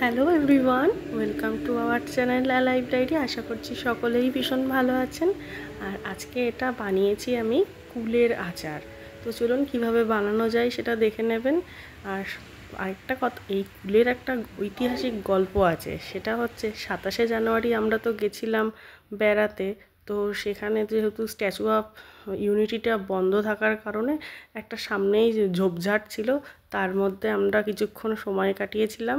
Hello everyone, welcome to our channel life diary. আশা করছি সকলেই ভীষণ ভালো আছেন। আর আজকে এটা বানিয়েছি আমি কুলের আচার। তো চলুন কীভাবে বানানো যায় সেটা দেখে নেবেন। আর আরেকটা কথা, এই কুলের একটা ঐতিহাসিক গল্প আছে। সেটা হচ্ছে 27শে জানুয়ারি আমরা তো গেছিলাম বেড়াতে। তো সেখানে যেহেতু স্ট্যাচু অফ ইউনিটিটা বন্ধ থাকার কারণে একটা সামনেই যে ঝোপঝাড় ছিল, তার মধ্যে আমরা কিছুক্ষণ সময় কাটিয়েছিলাম।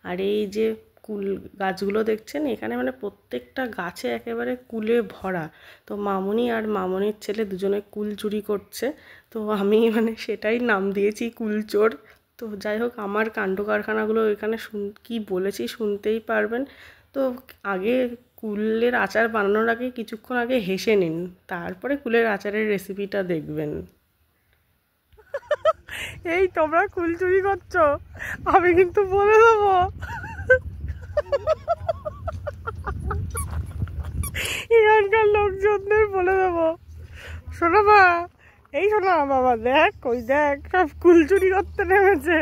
আর এই যে কুল গাছগুলো দেখছেন এখানে, মানে প্রত্যেকটা গাছে একেবারে কুলে ভরা। তো মামুনি আর মামুনির ছেলে দুজনে কুল চুরি করছে। তো আমি সেটাই নাম দিয়েছি কুলচোর। তো যাই হোক, আমার কাণ্ড কারখানাগুলো এখানে কি বলেছি শুনতেই পারবেন। তো আগে কুলের আচার বানানোর আগে কিছুক্ষণ আগে হেসে নিন, তারপরে কুলের আচারের রেসিপিটা দেখবেন। এই তোমরা কুল চুরি করছো, আমি কিন্তু বলে দেবো। এখানকার লোকজনদের বলে দেবো। শোনো মা, এই শোনো বাবা, দেখ ওই দেখ সব কুল চুরি করতে নেমেছে।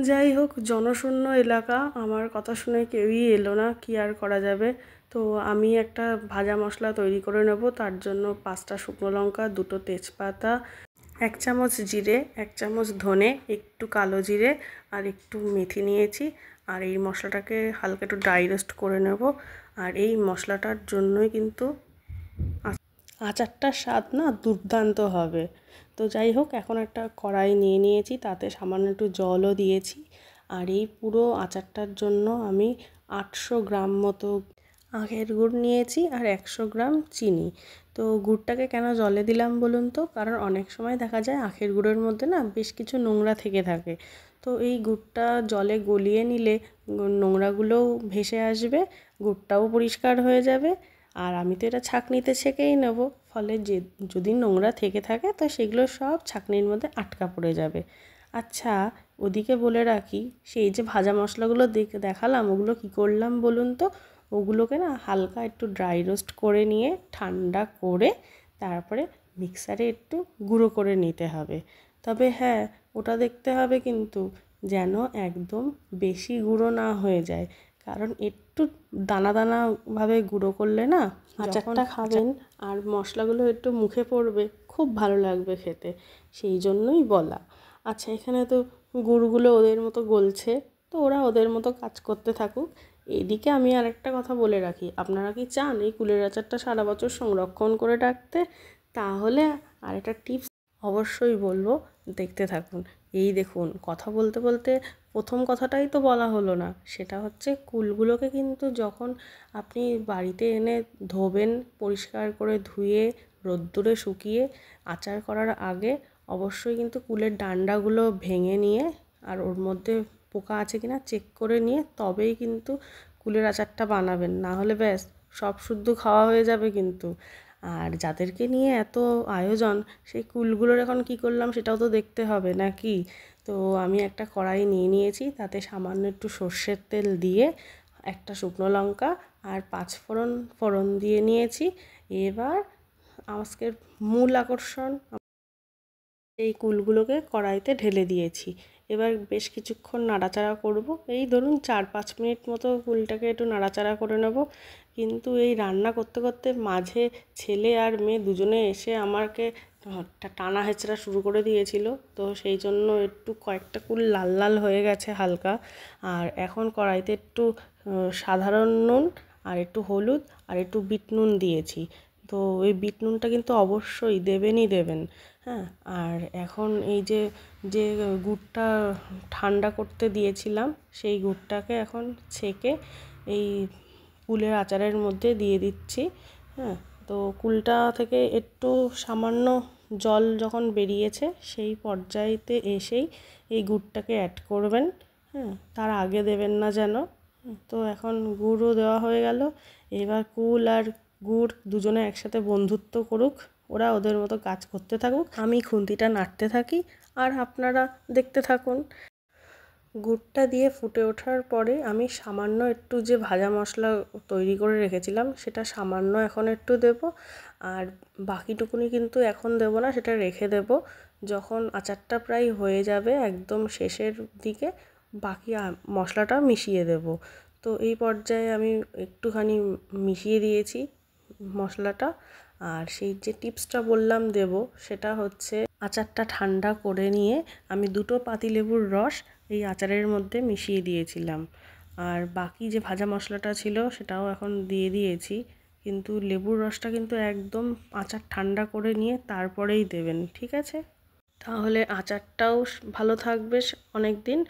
যাই হোক, জনশূন্য এলাকা, আমার কথা শুনে কেউই এলো না, কি আর করা যাবে। তো আমি একটা ভাজা মশলা তৈরি করে নেব। তার জন্য 5টা শুকনো লঙ্কা, 2টো তেজপাতা, 1 চামচ জিরে, 1 চামচ ধনে, একটু কালো জিরে আর একটু মেথি নিয়েছি। আর এই মশলাটাকে হালকা একটু ড্রাই রোস্ট করে নেব। আর এই মশলাটার জন্যই কিন্তু আচারটার স্বাদ না দুর্দান্ত হবে। তো যাই হোক, এখন একটা কড়াই নিয়ে নিয়েছি, তাতে সামান্য একটু জলও দিয়েছি। আর এই পুরো আচারটার জন্য আমি 800 গ্রাম মতো আখের গুড় নিয়েছি আর 100 গ্রাম চিনি। তো গুড়টাকে কেন জলে দিলাম বলুন তো? কারণ অনেক সময় দেখা যায় আখের গুড়ের মধ্যে না বেশ কিছু নোংরা থেকে থাকে। তো এই গুড়টা জলে গলিয়ে নিলে নোংরাগুলোও ভেসে আসবে, গুড়টাও পরিষ্কার হয়ে যাবে। আর আমি তো এটা ছাঁকনিতে ছেঁকেই নেব, ফলে যদি নোংরা থেকে থাকে তো সেগুলো সব ছাঁকনির মধ্যে আটকা পড়ে যাবে। আচ্ছা, ওদিকে বলে রাখি, সেই যে ভাজা মশলাগুলো দেখালাম, ওগুলো কি করলাম বলুন তো? ওগুলোকে না হালকা একটু ড্রাই রোস্ট করে নিয়ে ঠান্ডা করে তারপরে মিক্সারে একটু গুঁড়ো করে নিতে হবে। তবে হ্যাঁ, ওটা দেখতে হবে কিন্তু যেন একদম বেশি গুঁড়ো না হয়ে যায়। কারণ একটু দানা দানাভাবে গুঁড়ো করলে না আচারটা খাবেন আর মশলাগুলো একটু মুখে পড়বে, খুব ভালো লাগবে খেতে, সেই জন্যই বলা। আচ্ছা, এখানে তো গুড়গুলো ওদের মতো গলছে, তো ওরা ওদের মতো কাজ করতে থাকুক। এদিকে আমি আরেকটা কথা বলে রাখি, আপনারা কি চান এই কুলের আচারটা সারা বছর সংরক্ষণ করে রাখতে? তাহলে আরেকটা টিপস অবশ্যই বলবো, দেখতে থাকুন। এই দেখুন, কথা বলতে বলতে প্রথম কথাটাই তো বলা হলো না, সেটা হচ্ছে কুলগুলোকে কিন্তু যখন আপনি বাড়িতে এনে ধোবেন, পরিষ্কার করে ধুয়ে রোদ্দুরে শুকিয়ে আচার করার আগে অবশ্যই কিন্তু কুলের ডান্ডাগুলো ভেঙে নিয়ে আর ওর মধ্যে পোকা আছে কিনা চেক করে নিয়ে তবেই কিন্তু কুলের আচারটা বানাবেন। না হলে ব্যাস সব শুদ্ধ খাওয়া হয়ে যাবে কিন্তু। আর যাদেরকে নিয়ে এত আয়োজন, সেই কুলগুলোর এখন কি করলাম সেটাও তো দেখতে হবে নাকি? তো আমি একটা কড়াই নিয়ে নিয়েছি, তাতে সামান্য একটু সর্ষের তেল দিয়ে একটা শুকনো লঙ্কা আর 5 ফোড়ন দিয়ে নিয়েছি। এবার আজকের মূল আকর্ষণ, এই কুলগুলোকে কড়াইতে ঢেলে দিয়েছি। এবার বেশ কিছুক্ষণ নাড়াচাড়া করব, এই ধরুন 4-5 মিনিট মতো কুলটাকে একটু নাড়াচাড়া করে নেব। কিন্তু এই রান্না করতে করতে মাঝে ছেলে আর মেয়ে দুজনে এসে আমাকে টানা হেঁচড়া শুরু করে দিয়েছিল। তো সেই জন্য একটু কয়েকটা কুল লাল লাল হয়ে গেছে হালকা। আর এখন কড়াইতে একটু সাধারণ নুন আর একটু হলুদ আর একটু বিট নুন দিয়েছি। তো এই বিট নুনটা কিন্তু অবশ্যই দেবেন। হ্যাঁ, আর এখন এই যে যে গুড়টা ঠান্ডা করতে দিয়েছিলাম, সেই গুড়টাকে এখন ছেঁকে এই কুলের আচারের মধ্যে দিয়ে দিচ্ছি। হ্যাঁ, তো কুলটা থেকে একটু সামান্য জল যখন বেরিয়েছে, সেই পর্যায়েতে এসেই এই গুড়টাকে অ্যাড করবেন। হ্যাঁ, তার আগে দেবেন না যেন। তো এখন গুড়ও দেওয়া হয়ে গেল। এবার কুল আর গুড় দুজনে একসাথে বন্ধুত্ব করুক, ওরা ওদের মতো কাজ করতে থাকুক, আমি খুন্তিটা নাড়তে থাকি আর আপনারা দেখতে থাকুন। গুড়টা দিয়ে ফুটে ওঠার পরে আমি সামান্য একটু যে ভাজা মশলা তৈরি করে রেখেছিলাম সেটা সামান্য এখন একটু দেব। আর বাকিটুকুনি কিন্তু এখন দেব না, সেটা রেখে দেব। যখন আচারটা প্রায় হয়ে যাবে একদম শেষের দিকে, বাকি মশলাটা মিশিয়ে দেব। তো এই পর্যায়ে আমি একটুখানি মিশিয়ে দিয়েছি মশলাটা। আর সেই যে টিপসটা বললাম দেব, সেটা হচ্ছে আচারটা ঠান্ডা করে নিয়ে আমি 2 পাতিলেবুর রস এই আচারের মধ্যে মিশিয়ে দিয়েছিলাম। আর বাকি যে ভাজা মশলাটা ছিল সেটাও এখন দিয়ে দিয়েছি, কিন্তু লেবুর রসটা কিন্তু একদম আচার ঠান্ডা করে নিয়ে তারপরেই দেবেন, ঠিক আছে? তাহলে আচারটাও ভালো থাকবে অনেক দিন,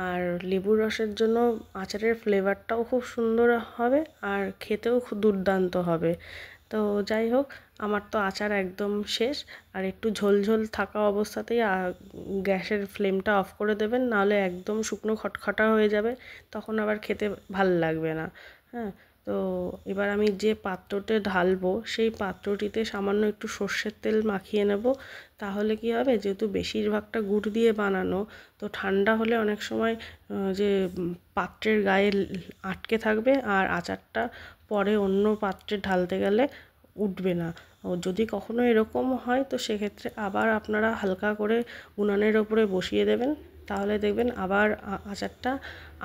আর লেবুর রসের জন্য আচারের ফ্লেভারটাও খুব সুন্দর হবে, আর খেতেও খুব দুর্দান্ত হবে। তো যাই হোক, আমার তো আচার একদম শেষ। আর একটু ঝোল ঝোল থাকা অবস্থাতেই গ্যাসের ফ্লেমটা অফ করে দেবেন, নাহলে একদম শুকনো খটখটা হয়ে যাবে, তখন আবার খেতে ভাল লাগবে না। হ্যাঁ, তো এবার আমি যে পাত্রতে ঢালবো সেই পাত্রটিতে সামান্য একটু সর্ষের তেল মাখিয়ে নেব। তাহলে কি হবে, যেহেতু বেশিরভাগটা গুড় দিয়ে বানানো, তো ঠান্ডা হলে অনেক সময় যে পাত্রের গায়ে আটকে থাকবে, আর আচারটা পরে অন্য পাত্রে ঢালতে গেলে উঠবে না। ও যদি কখনো এরকম হয়, তো সেক্ষেত্রে আবার আপনারা হালকা করে উনানের ওপরে বসিয়ে দেবেন, তাহলে দেখবেন আবার আচারটা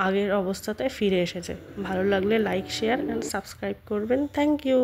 আগের অবস্থাতে ফিরে এসেছে। ভালো লাগলে লাইক, শেয়ার অ্যান্ড সাবস্ক্রাইব করবেন। Thank you.